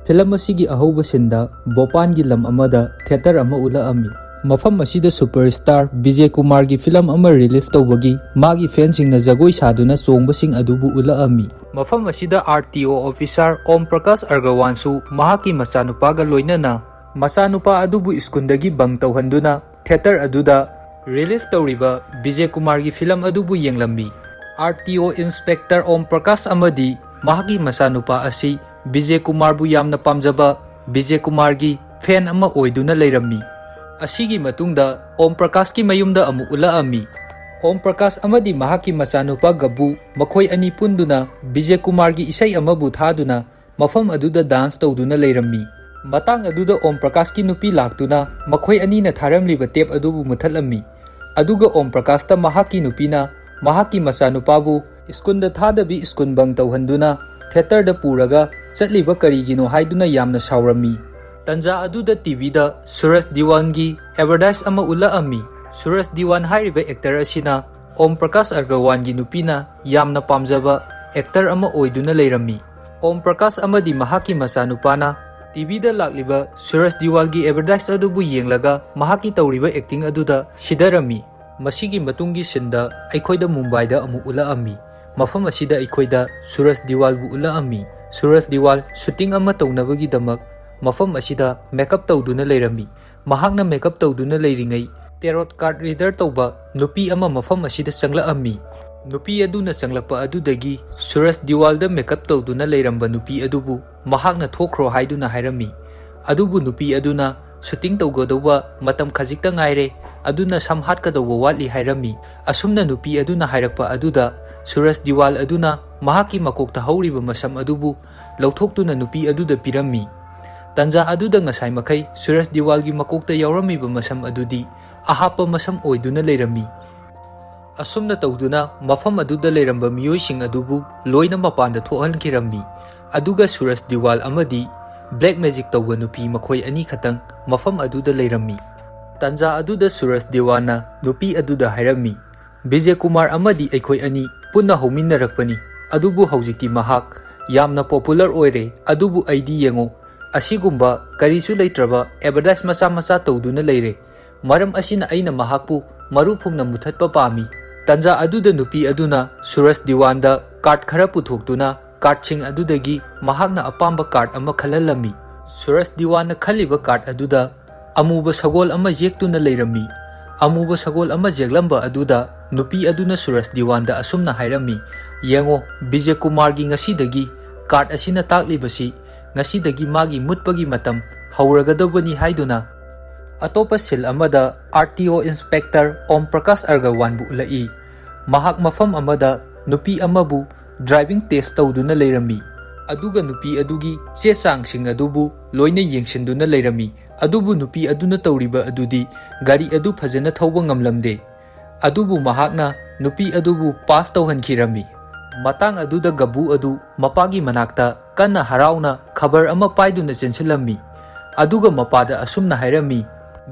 Film asigi ahauba sinda Bhopangi lam amada theater ama ula'ami. Mafam asida superstar Vijay Kumar gi film ama release tawbagi magi fansing na jagoi saduna chongbasing adubu ula'ami. Mafam asida RTO officer Om Prakash Argawansu mahaki masanupaga loinana masanupa adubu iskundagi bang tawhanduna theater aduda release tawriba Vijay Kumar gi film adubu yenglambi. RTO Inspector Om Prakash amadi mahaki masanupa asi Vijay Kumar bu yamna pamjaba Vijay Kumar gi fan ama oiduna leirami. Asigi matungda Om Prakash ki mayumda amu ula'ami. Om Prakash amadi mahaki masanupa gabu makhoi ani punduna Vijay Kumar gi isai amabu thaduna mafam aduda dance tawduna leirami. Matang aduda Om Prakash ki nupi laktuna makhoi ani na tharamliba tape adubu muthalami. Aduga Om Prakash ta mahaki nupina mahaki masanupabu iskunda thadabi iskunbang tawhanduna theater da puraga chatliba karigino haiduna yamna saurami. Tanja aduda TV da Suraj Diwan gi advertise ama ula'ami. Suraj Diwan hairiba actor asina Om Prakash Argawan gi nupina yamna pamjaba actor ama oiduna leirami. Om Prakash amadi mahaki masanupana TV da lakliba Suraj Diwan gi advertise adubu yenglaga mahaki tawriba acting aduda sidarami. Masigi matungi sinda aikoida Mumbai da amu ula'ami. Mafam asida aikoida Suraj Diwal bu ula'ami. Suraj Diwal shooting ama tawnabagi damak mafam asida makeup tawduna leirami. Mahakna makeup tawduna leiringai tarot card reader tawba nupi ama mafam asida changla'ami. Nupi aduna changlakpa adudagi Suraj Diwal da makeup tawduna leiramba nupi adubu mahakna thokro haiduna hairami. Adubu nupi aduna shooting tawgadawba matam khajikta ngaire aduna samhatkadawba watli hairami. Asumna nupi aduna hairakpa aduda Suraj Diwal aduna mahaki makokta hauriba masam adubu lauthoktuna nupi aduda pirami. Tanja aduda ngasai makai Suraj Diwal gi makokta yauramiba masam adudi ahapa masam oiduna leirami. Asumna tawduna mafam aduda leiramba miyoising adubu loina mapanda thohankirambi. Aduga Suraj Diwal amadi black magic tawba nupi makhoi ani khatang mafam aduda leirami. Tanja aduda Suraj Diwana nupi aduda hairami. Vijay Kumar amadi aikoi ani punna hauminnarakpani adubu haujikti mahak yamna popular oire adubu aidi yengo asigumba karisu leitraba advertise masa masa tawduna leire. Maram asina aina mahakpu marufumna muthatpa pami. Tanja aduda nupi aduna Suraj Diwaanda card khara puthoktuna card sing adudagi mahakna apamba card ama khalalami. Suraj Diwana khaliba card aduda amuba sagol ama yektuna leirami. Amuba sagol ama jeglamba aduda nupi aduna Suraj Diwaanda asumna hairami. Yengo Vijay Kumar gi ngasidagi card asina taklibasi ngasidagi magi mutpagi matam hauragadawani haiduna. Atopa sil amada RTO Inspector Om Prakash Argawan bu ulai. Mahak mafam amada nupi amabu driving test tawduna leirami. Aduga nupi adugi che changsing adubu loina yengsinduna leirami. Adubu nupi aduna tawriba adudi gari adu phajana thawba ngamlamde. Adubu mahakna nupi adubu pass tawhankirami. Matang aduda gabu adu mapagi manakta kanna harauna khabar ama paiduna chensilami. Aduga mapada asumna hairami.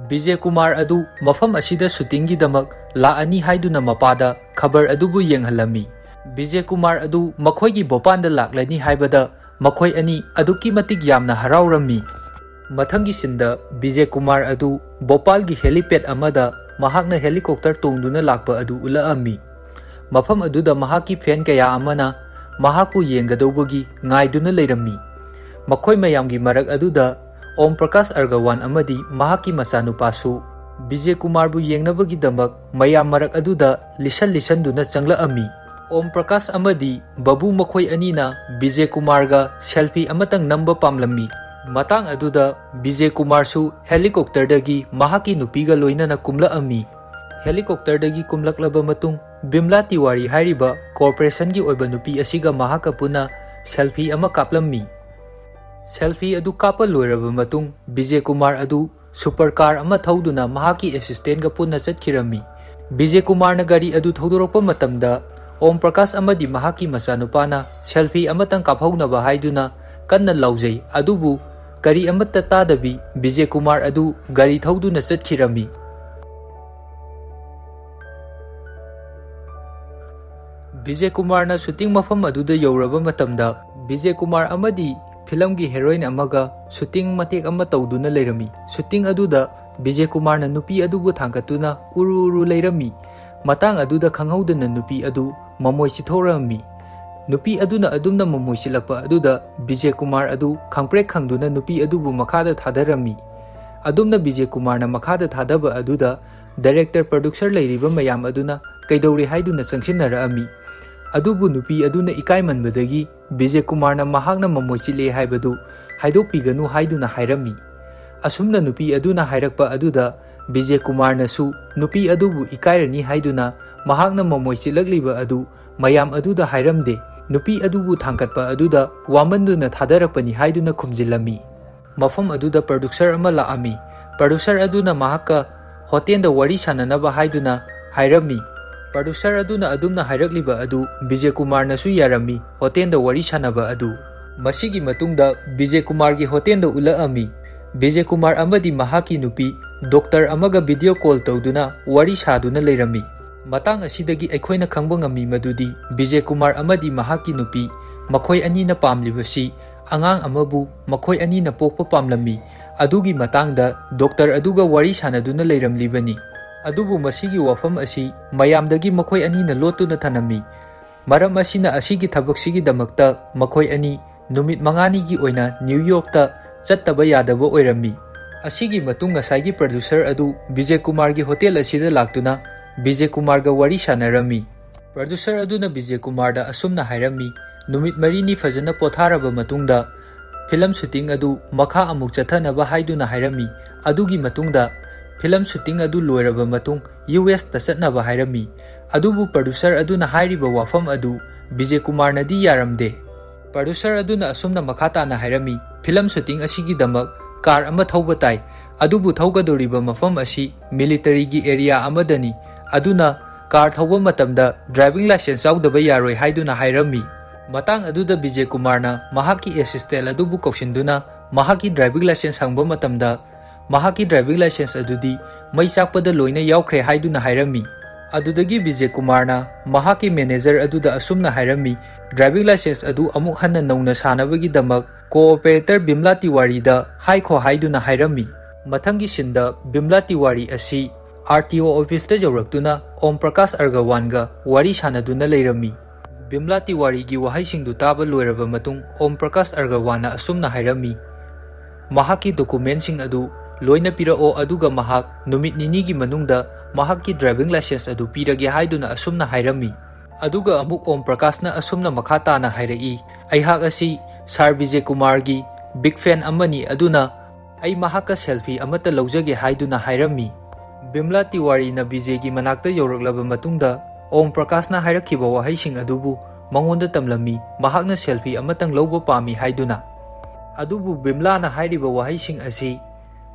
Vijay Kumar adu mafam asida shooting gi damak laani haiduna mapada khabar adubu yenghalami. Vijay Kumar adu makhoi gi Bhopanda laklani haibada makhoi ani aduki matik yamna haraurami. Mathangi sinda Vijay Kumar adu Bhopal gi helipad amada mahakna helicopter tongduna lakpa adu ula'ami. Mafam aduda mahaki fan kaya amana mahaku yengadawbagi ngaiduna leirami. Makhoi mayamgi marak aduda Om Prakash Argawan amadi mahaki masanupasu Vijay Kumar bu yengnabagi damak mayam marak aduda lisanduna changla'ami. Om Prakash amadi babu makhoi anina Vijay Kumar ga selfie amatang namba pamlami. Matang aduda Vijay Kumar su helicopter dagi mahaki nupiga loinana kumla'ami. Helicopter dagi kumlaklaba matung Bimla Tiwari hairiba corporation gi oiba nupi asiga mahaka puna selfie ama kaplami. Selfie adu kapa loiraba matung Vijay Kumar adu supercar ama thauduna mahaki assistant ga puna chatkirami. Vijay Kumar na gari adu thaudorokpa matamda Om Prakash amadi mahaki masanupana selfie amatang kaphaunaba haiduna kanna laujai adubu gari amatta tadabi Vijay Kumar adu gari thauduna chatkirami. Vijay Kumar na shooting mafam aduda yauraba matamda Vijay Kumar amadi फिल्मगी heroine अमगा shooting मतेक अमा तौदुना लेरमी shooting अदुदा विजय कुमार ना नुपी अदुबु थांगतुना उरु Laramie Matang अदुदा खंगौदना नुपी अदु ममोय सिथोरमी नुपी अदुना अदुमना ममोय सिलकपा अदुदा विजय कुमार अदु खंगप्रेक खंगदुना नुपी अदुबु मखादा थादरमी अदुमना विजय कुमार ना मखादा थादबा अदुदा डायरेक्टर प्रोड्यूसर लेरिबा मयाम अदुना कैदौरी हाइदुना चंगसिनरअमी अदुबु नुपी अदुना इकायमनबदगी विजय कुमार ना महागना ममोय सिले हाइबदु हाइदोकपिगनु हाइदुना हाइरमी असुमना नुपी अदुना हाइरकपा अदुदा विजय कुमार नसु नुपी अदुबु इकायरनी हाइदुना महागना ममोय सिलकलिबा अदु मयाम अदुदा हाइरमदे नुपी अदुबु थांगकटपा अदुदा वामनदुना थादरकपनी हाइदुना खुमजिलमी मफम अदुदा प्रोड्यूसर अमा लाअमी प्रोड्यूसर अदुना महाका होटेलदा वरी साननबा हाइदुना हाइरमी प्रोड्यूसर अदुना अदुमना हाइरकलिबा अदु विजय कुमार नसु यारमी होटेलदा वरी सानबा अदु मसिगी मतुंगदा विजय कुमार गी होटेलदा उलाअमी विजय कुमार अमदी महाकी नुपी डॉक्टर अमगा वीडियो कॉल तौदुना वरी सादुना लेरमी मतंग असिदगी अखोइना खंगबा ngami मदुदी विजय कुमार अमदी महाकी नुपी मखोय अनीना पामलिबसी angang amabu makhoi ani na pokpa pamlami adugi matangda doctor aduga wari sanaduna leiramlibani adubu masigi wafam asi mayamdagi makhoi ani na lotuna thanami maram asina asigi thabaksigi damakta makhoi ani numit mangani gi oina New York ta chattaba yadaba oirami asigi matung ngasai gi producer adu Vijay Kumar gi hotel asida laktuna Vijay Kumar ga wari sanarami producer aduna Vijay Kumar da asumna hairami नुमित मरीनी फजना पोथारबा मतुंगदा film shooting अदु मखा अमुक चथनबा हाइदुना हाइरमी अदुगी मतुंगदा film shooting अदु लोयरबा मतुंग US ता चतनबा हाइरमी अदुबु प्रोड्यूसर अदुना हाइरिबा वाफम अदु विजय कुमार नदी यारमदे प्रोड्यूसर अदुना असुमना मखाताना हाइरमी फिल्म शूटिंग असिगी दमक कार अमा थौबा ताई अदुबु थौगदोरिबा मफम असि मिलिटरी गी एरिया अमदनी अदुना कार थौबा मतमदा ड्राइविंग लाइसेंस याउदबा यारोय हाइदुना हाइरमी मतंग अदुदा विजय कुमार ना महाकी असिस्टेंट अदुबु कौशिंदुना महाकी ड्राइविंग लाइसेंस हंगबा मतमदा महाकी ड्राइविंग लाइसेंस अदुदी मई चाकपदा लोइना यावख्रे हाइदुना हाइरमी अदुदगी विजय कुमार ना महाकी मैनेजर अदुदा असुमना हाइरमी ड्राइविंग लाइसेंस अदु अमुक हन्ना नौना सानबगी दमक कोऑपरेटर बिमला तिवारी दा हाइखो हाइदुना हाइरमी मथंगी सिंदा बिमला तिवारी असि RTO ऑफिस दा जौरक्तुना ओम प्रकाश अर्गवानगा वारी सानदुना लेरमी बिमला तिवारी की वहाईसिंगदु ताबा लोयरबा मतुंग ओम प्रकाश अर्गवाना असुमना हाइरमी महाकी डॉक्यूमेंटसिंग अदु लोइना पिराओ अदुगा महाक नुमित निनी की मनुंगदा महाकी ड्राइविंग लाइसेंस अदु पिरगे हाइदुना असुमना हाइरमी अदुगा अमुक ओम प्रकाशना असुमना मखाताना हाइरई अइहाक असि सर विजय कुमार की बिग फैन अमनी अदुना अइ महाका सेल्फी अमता लौजगे हाइदुना हाइरमी बिमला तिवारी ना विजय की मनाक्ता यौरकलबा मतुंगदा ओम प्रकाश ना हाइरखिबा वहाईसिंग अदुबु मंगोंदा तमलमी महाकना सेल्फी अमतंग लौबा पामी हाइदुना अदुबु बिमला ना हाइरिबा वहाईसिंग असि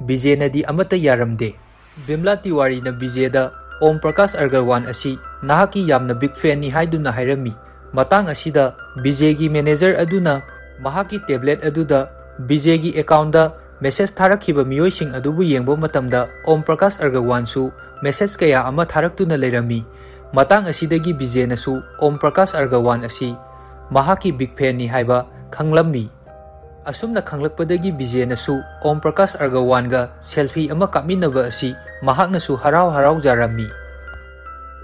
विजय नदी अमता यारमदे बिमला तिवारी ना विजय दा ओम प्रकाश अर्गवान असि नाहकी यामना बिग फैन नि हाइदुना हाइरमी मतंग असिदा विजय की मैनेजर अदुना महाकी टैबलेट अदुदा विजय की अकाउंट दा मेसेज थारखिबा मियोइसिंग अदुबु येंबो मतमदा ओम प्रकाश अर्गवान सु मेसेज कया अमा थारक्तुना लेरमी मतंग असिदगी विजय नसु ओम प्रकाश अर्गवान असि महाकी बिग फैन नि हाइबा खंगलम्मी असुमना खंगलकपदगी विजय नसु ओम प्रकाश अर्गवानगा सेल्फी अमा कामिनबा असि महाकनसु हराव हराव जारमी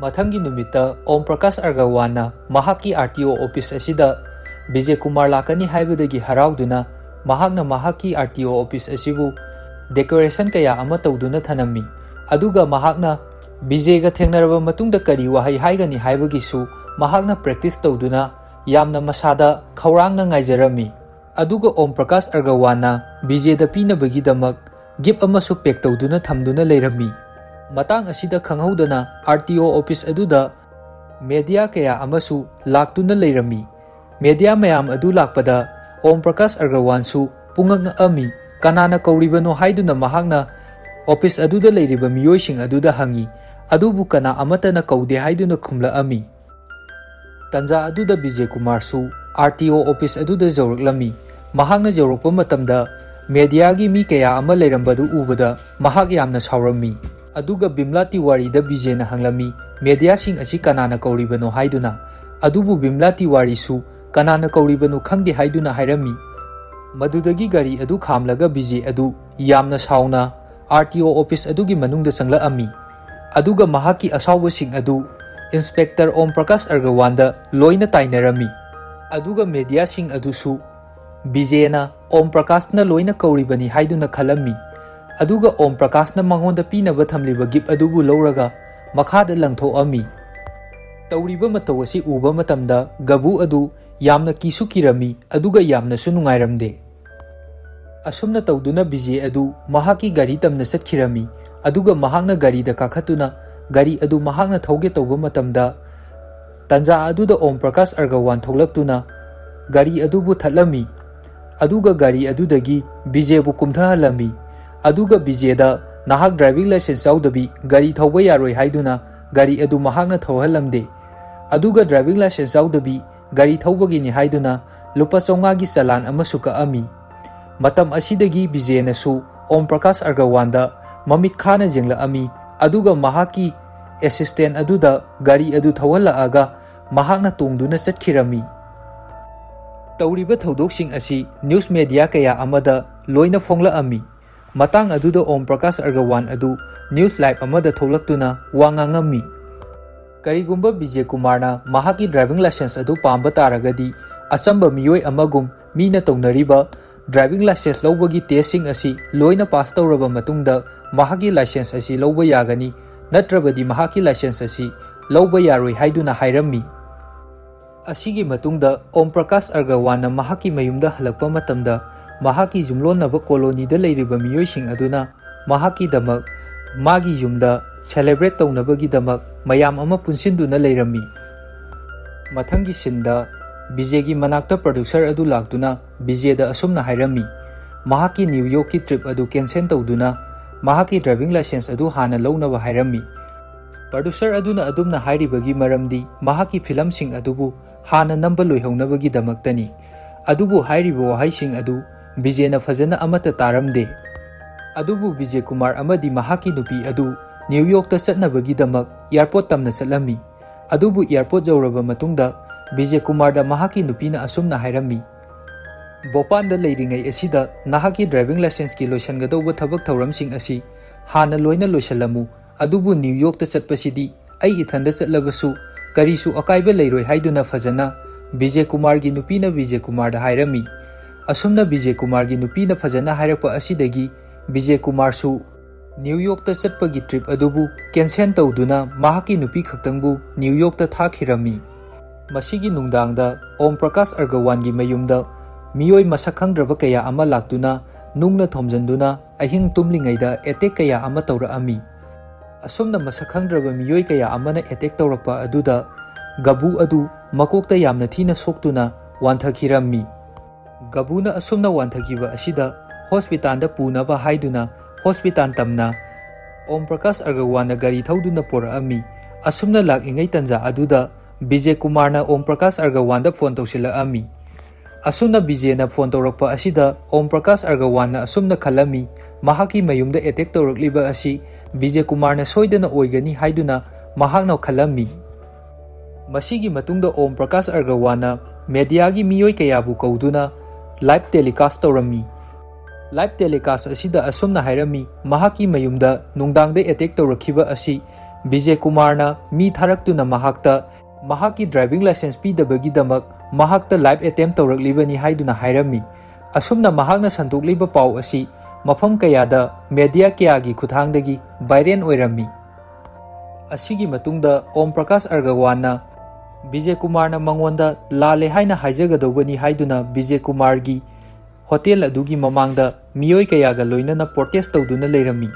मथंगी नुमित्ता Om Prakash अर्गवाना महाकी RTO office असिदा Vijay Kumar लाकनी हाइबदगी हरावदुना महाकना महाकी RTO office असिबु decoration कया अमा तौदुना थनम्मी अदुगा महाकना विजय का थेंगनरबा मतुंगदा करी वहाई हाइगनी हाइबगिसु महाकना प्रैक्टिस तौदुना यामना मसादा खौरांगना ngaijरमी अदुगा ओम प्रकाश अर्गवाना विजय दा पीनबगी दमक गिफ्ट अमसु पैक तौदुना थमदुना लेरमी मतंग असिदा खंगहौदना RTO ऑफिस अदुदा मीडिया कया अमसु लाक्तुना लेरमी मीडिया मयाम अदु लाकपदा ओम प्रकाश अर्गवानसु पुंगंग अमी कनाना कौरिबनो हाइदुना महाकना ऑफिस अदुदा लेरिबा मियोइसिंग अदुदा हंगी अदुबु कना अमतना कौदे हाइदुना खुमला अमी तंजा अदुदा विजय कुमार सु RTO ऑफिस अदुदा जौरकलमी महाकना जौरकपा मतमदा मीडिया की मी कया अमा लेरंबदु उबदा महाक यामना सावरमी अदुगा बिमला तिवारी दा विजय ना हंगलमी मीडिया सिंग असि कनाना कौरिबनो हाइदुना अदुबु बिमला तिवारी सु कनाना कौरिबनो खंगदे हाइदुना हाइरमी Madudagi gari adu khamlaga Vijay adu yamna sauna RTO office adugi manungda changlakami. Aduga mahaki asawbasing adu Inspector Om Prakash Argawanda loina tainarami. Aduga media sing adusu Vijay na Om Prakash na loina kauribani haiduna khalami. Aduga Om Prakash na mangonda pinaba thamliba gift adubu lauraga makhada langthoami. Tauriba mataw asi uba matamda gabu adu yamna kisu kirami aduga yamna su nungairamde. Asumna tawduna Vijay adu mahaki gari tamna satkirami aduga mahakna gari da kakhatuna gari adu mahakna thauge tawba matamda tanja aduda Om Prakash Argawan tholaktuna gari adubu thalami. Aduga gari adudagi Vijay bu kumthahalami. Aduga Vijay da nahak driving license yaudabi gari thauba yaroi haiduna gari adu mahakna thauhalamde. Aduga driving license yaudabi gari thaubagini haiduna lupa 500 gi salan ama sukaami. Matam asidagi Vijay nasu Om Prakash Argawanda mamit khana jenglaami. Aduga mahaki assistant aduda gari adu thawhalaaga mahakna tongduna satkirami. Tauriba thaudoksing asi news media kaya amada loina phonglaami. Matang aduda Om Prakash Argawan adu news live amada tholaktuna wangangami. Karigumba Vijay Kumar na mahaki driving license adu pamba taragadi asamba miyoi amagum mina taunariba driving license lawbagi testing asi loina pass tawraba matungda mahaki license asi lawba yagani natrabadi mahaki license asi lawba yaroi haiduna hairami. Asigi matungda Om Prakash Argawan na mahaki mayumda halakpa matamda mahaki jumlonaba koloni da leiriba miyoising aduna mahaki damak magi yumda celebrate taunabagi damak mayam ama punsinduna leirami. Mathangi sinda Vijay gi manakta producer adu laktuna Vijay da asumna hairami. Mahaki New York ki trip adu cancel tawduna mahaki driving license adu hana lawnaba hairami. Producer aduna adumna hairibagi maramdi mahaki film sing adubu hana namba loihaunabagi damaktani. Adubu hairibo haising adu Vijay na fazana amata taramde. Adubu Vijay Kumar amadi mahaki nupi adu New York ta satnabagi damak airport tamna satlami. Adubu airport jawraba matungda Vijay Kumar da mahaki nupina asumna hairami. Bhopan da leiringai asida nahaki driving license ki loisangadauba thabak thauramsing asi hana loina loisalamu. Adubu New York ta chatpasidi ai ithanda chatlabasu karisu akaiba leiroi haiduna fazana Vijay Kumar gi nupina Vijay Kumar da hairami. Asumna Vijay Kumar gi nupina fazana hairakpa asidagi Vijay Kumar su New York ta chatpagi trip adubu cancel tawduna mahaki nupi khaktangbu New York ta thakhirami. Masigi nungdangda Om Prakash Argawan gi mayumda miyoi masak khangdraba kaya ama laktuna nungna thomjanduna ahing tumlingaida attack kaya ama tawraami. Asumna masak khangdraba miyoi kaya amana attack tawrakpa aduda gabu adu makokta yamna thina soktuna wanthakhirami. Gabuna asumna wanthakiba asida hospital da punaba haiduna hospital tamna Om Prakash Argawan na gari thauduna poraami. Asumna lakingai tanja aduda Vijay Kumar na Om Prakash Argawan da phone tawsilaami. Asumna Vijay na phone tawrakpa asida Om Prakash Argawan na asumna khalami mahaki mayumda attack tawrakliba asi Vijay Kumar na soidana oigani haiduna mahakna khalami. Masigi matungda Om Prakash Argawan na media gi miyoi kayabu kauduna live telecast tawrami. Live telecast asida asumna hairami mahaki mayumda nungdangda attack tawrakhiba asi Vijay Kumar na mi tharaktuna mahakta mahaki driving license pidabagi damak mahakta live attempt tawraklibani haiduna hairami. Asumna mahakna santokliba pau asi mafam kayada media kayagi khuthangdagi viral oirami. Asigi matungda Om Prakash Argawan na Vijay Kumar na mangonda lale haina haijagadobani haiduna Vijay Kumar gi hotel adugi mamangda miyoi kayaga loinana protest tawduna leirami.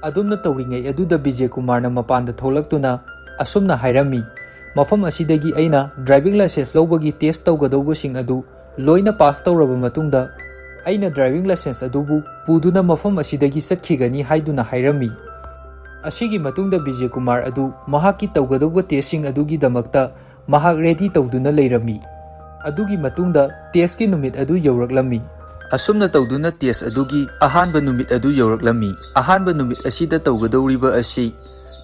Adumna tawringai aduda Vijay Kumar na mapanda tholaktuna asumna hairami. Mafam asidagi aina driving license lawbagi test tawgadobasing adu loina pass tawraba matungda aina driving license adubu puduna mafam asidagi satkigani haiduna hairami. Asigi matungda Vijay Kumar adu mahaki tawgadoba testing adugi damakta mahak ready tawduna leirami. Adugi matungda test ki numit adu yawraklami. Asumna tawduna test adugi ahanba numit adu yawraklami. Ahanba numit asida tawgadoriba asi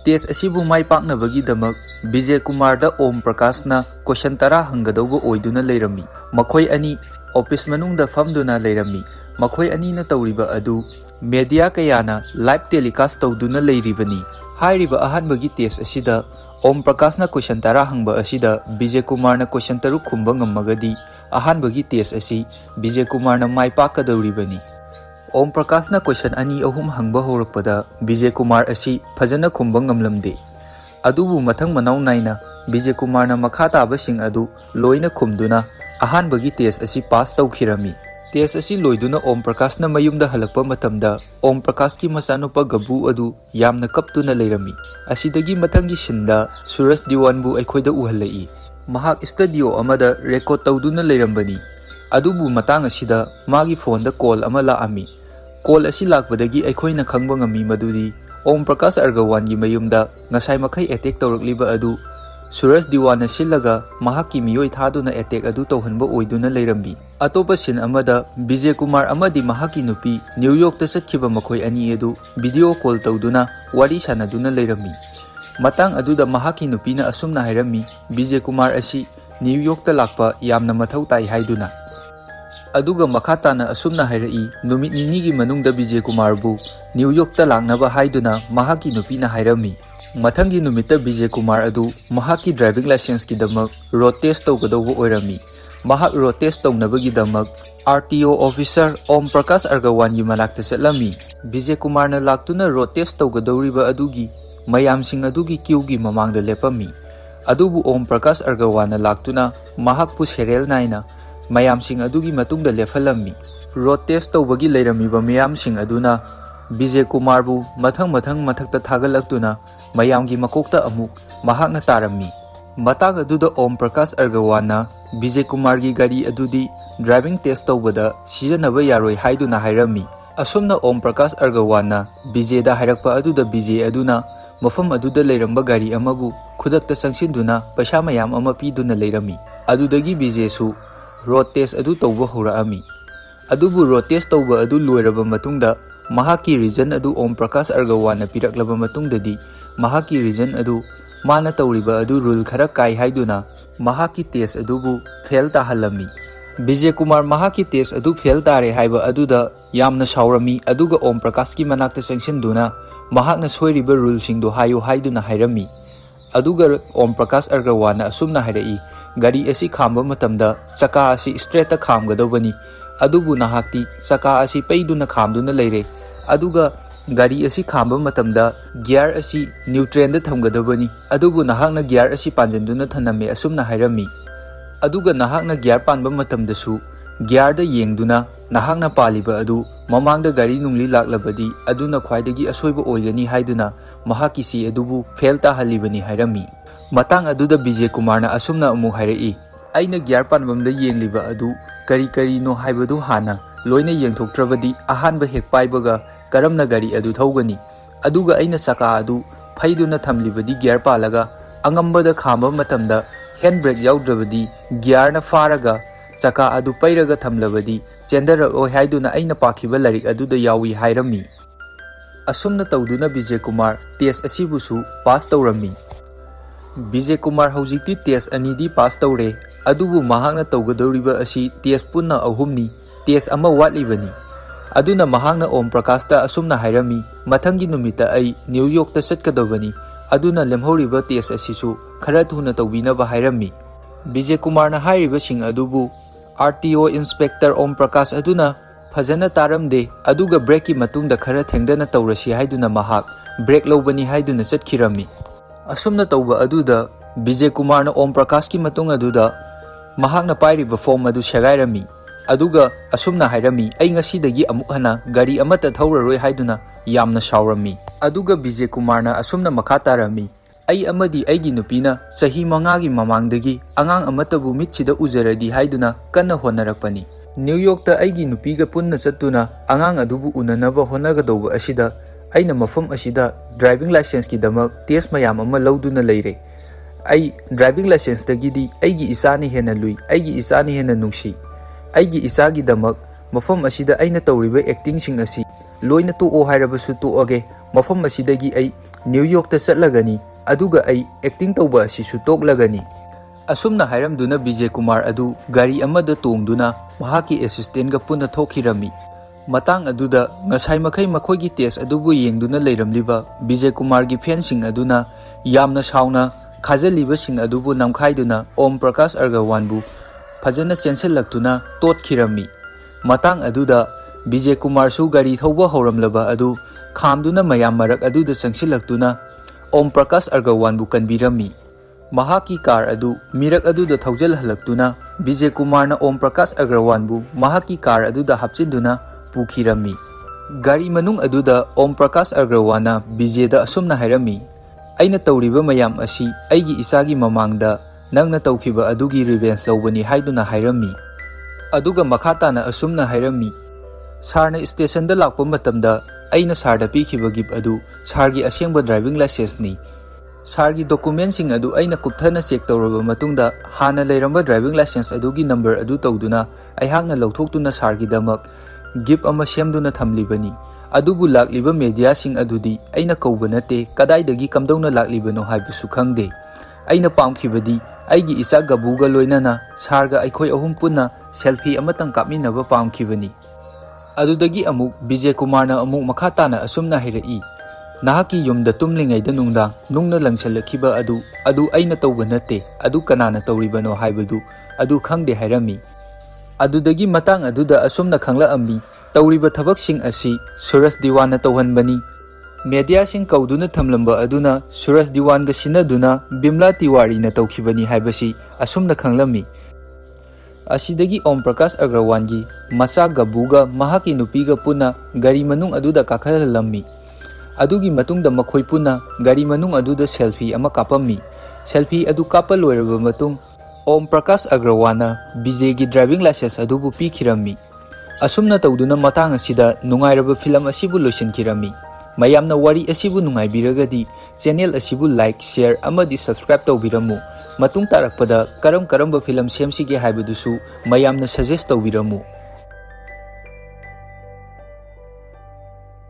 test asibu mai paknabagi damak Vijay Kumar da Om Prakash na question 10 hangadauba oiduna leirami. Makhoi ani office manungda famduna leirami. Makhoi anina tawriba adu media kayana live telecast tawduna leiribani. Hairiba ahanbagi test asida Om Prakash na question tara hangba asida Vijay Kumar na question taru khumba ngammagadi ahanbagi test asi Vijay Kumar na mai pakadawribani. Om Prakash na question ani ahum hangba horakpada Vijay Kumar asi phajana khumba ngamlamde. Adubu mathang manaw naina Vijay Kumar na makha taba sing adu loina khumduna ahanbagi test asi pass tawkhirami. Test asi loiduna Om Prakash na mayumda halakpa matamda Om Prakash ki masanupa gabu adu yamna kaptuna leirami. Asidagi matanggi sinda Suraj Diwanbu aikhoida uhalai. Mahak studio amada record tawduna leirambani. Adubu matang asida magi phone da call ama laami. Call asi lakpadagi aikhoina khangba ngami madudi Om Prakash Argawan gi mayumda ngasai makai attack tawrakliba adu Suraj Diwana silaga mahaki miyoi thaduna attack adu tawhanba oiduna leirambi. Atopa sin amada Vijay Kumar amadi mahaki nupi New York ta satkiba makhoi ani edu video call tawduna wari sanaduna leirambi. Matang aduda mahaki nupina asumna hairami Vijay Kumar asi New York ta lakpa yamna mathau tai haiduna. Aduga makhatana asumna hairai numit ninigi manungda Vijay Kumar bu New York ta laknaba haiduna mahaki nupina hairami. Mathangi numita Vijay Kumar adu mahaki driving license ki damak road test tawgadawba oirami. Mahak road test tawnabagi damak RTO officer Om Prakash Argawan gi manakta satlami. Vijay Kumar na laktuna road test tawgadawriba adugi mayamsing adugi queue gi mamangda lepami. Adubu Om Prakash Argawan na laktuna mahak pu serial naina mayamsing adugi matungda lefalami. Road test tawbagi leiramiba mayamsing aduna Vijay Kumar bu mathang mathakta thagalaktuna mayamgi makokta amuk mahakna tarami. Matang aduda Om Prakash Argawan na Vijay Kumar gi gari adudi driving test tawbada sijanaba yaroi haiduna hairami. Asumna Om Prakash Argawan na Vijay da hairakpa aduda Vijay aduna mafam aduda leiramba gari amabu khudakta sangsinduna paisa mayam ama piduna leirami. Adudagi Vijay su road test adu tawba horaami. Adubu road test tawba adu loiraba matungda mahaki reason adu Om Prakash Argawan na piraklaba matungdadi mahaki reason adu mana tawriba adu rule khara kai haiduna mahaki test adubu fail tahalami. Vijay Kumar mahaki test adu fail tare haiba aduda yamna saurami aduga Om Prakash ki manakta sangsinduna mahakna soiriba rule singdo hayo haiduna hairami. Aduga Om Prakash Argawan na asumna hairai gari asi khamba matamda chaka asi straight ta khamgadawbani. Adubu nahakti chaka asi paiduna khamduna leire. Aduga gari asi khamba matamda gear asi neutral da thamgadabani. Adubu nahakna gear asi panjanduna thaname asumna hairami. Aduga nahakna gear panba matamda su gear da yengduna nahakna paliba adu mamangda gari nungli laklabadi aduna khwaidagi asoiba oigani haiduna mahaki si adubu fail ta halibani hairami. Matang aduda Vijay Kumar na asumna amuk hairai aina gear panbamda yengliba adu kari no haibadu hana loina yengthoktrabadi ahanba hek paibaga karamna gari adu thawgani. Aduga aina saka adu phaiduna thamlibadi gear palaga angambada khamba matamda handbrake yaudravadi gear na faraga saka adu pairaga thamlabadi chendara oi haiduna aina pakhiba larik aduda yawi hairami. Asumna tawduna Vijay Kumar test asibusu pass tawrami. Vijay Kumar haujikti test anidi pass tawre adubu mahakna tawgadawriba asi test punna ahumni test ama watlibani. Aduna mahakna Om Prakash ta asumna hairami mathangi numita ai New York ta satkadawbani. Aduna lemhoriba test asisu khara thuna tawbinaba hairami. Vijay Kumar na hairiba sing adubu RTO Inspector Om Prakash aduna phajana taramde aduga break ki matungda khara thengdana tawrasi haiduna mahak break lobani haiduna satkirami. Asumna tawba aduda Vijay Kumar na Om Prakash ki matung aduda mahakna pairiba form adu shagairami. Aduga asumna hairami ai ngasidagi amuk hana gari amata thauraroi haiduna yamna saurami. Aduga Vijay Kumar na asumna makha tarami ai amadi aigi nupina sahi mangagi mamangdagi angang amatabu mitchida ujaradi haiduna kanna honarakpani. New York ta aigi nupiga punna chattuna angang adubu unanaba honagadawba asida aina mafam asida driving license ki damak test mayam ama lauduna leire. Ai driving license dagidi aigi isani hena lui aigi isani hena nungsi aigi isagi damak mafam asida aina tawriba acting sing asi loina tuo hairabasu tuoge mafam asidagi ai New York ta chatlagani aduga ai acting tawba asi su toklagani. Asumna hairamduna Vijay Kumar adu gari amada tongduna mahaki assistant ga punna thokhirami. Matang aduda ngasai makai makhoigi test adubu yengduna leiramliba Vijay Kumar gi fansing aduna yamna sauna khajaliba sing adubu namkhaiduna Om Prakash Argawanbu fajana chensilaktuna totkhirami. Matang aduda Vijay Kumar su gari thauba horamlaba adu khamduna mayam marak aduda changsilaktuna Om Prakash Argawanbu kanbirami. Mahaki car adu mirak aduda thaujal halaktuna Vijay Kumar na Om Prakash Argawanbu mahaki car aduda hapchinduna pukhirami. Gari manung aduda Om Prakash Argawana Vijay da asumna hairami. Aina tawriba mayam asi aigi isagi mamangda nangna tawkhiba adugi revenge lawbani haiduna hairami. Aduga makhata na asumna hairami. Sarna station da lakpa matamda aina sarda pikhiba gip adu sargi asyengba driving license ni. Sargi documentsing adu aina kupthana check tawraba matungda hana leiramba driving license adugi number adu tawduna aihakna lawthoktuna sargi damak gip ama semduna thamlibani. Adubu lakliba media sing adudi aina kauba nate kadaidagi kamdawna laklibano haibusu khangde. Aina pamkhibadi aigi isa gabuga loinana sarga aikhoi ahum punna selfie amatang kapminaba pamkhibani. Adudagi amuk Vijay Kumar na amuk makhata na asumna hirai. Nahaki yumda tumlingaida nungdang nungna langsalakhiba adu aina tawba nate adu kanana tawribano haibadu adu khangde hairami. Adudagi matang aduda asumna khangla ammi tawriba thabaksing asi Suraj Diwana tawhanbani. Media sing kauduna thamlamba aduna Suraj Diwan ga sinaduna Bimla Tiwari na tawkhibani haibasi asumna khanglami. Asidagi Om Prakash Argawangi macha gabuga mahaki nupiga puna gari manung aduda kakhalammi. Adugi matungda makhoi puna gari manung aduda selfie ama kapammi. Selfie adu kapa loiraba matung Om Prakash Argawana Vijay gi driving license adubu pikhirammi. Asumna tawduna matang asida nungairaba film asibu loisinkhirami. Mayamna wari asibu nungaibiragadi channel asibu like, share amadi subscribe tawbiramu. Matung tarakpada karamba film semsige haibadusu mayamna suggest tawbiramu.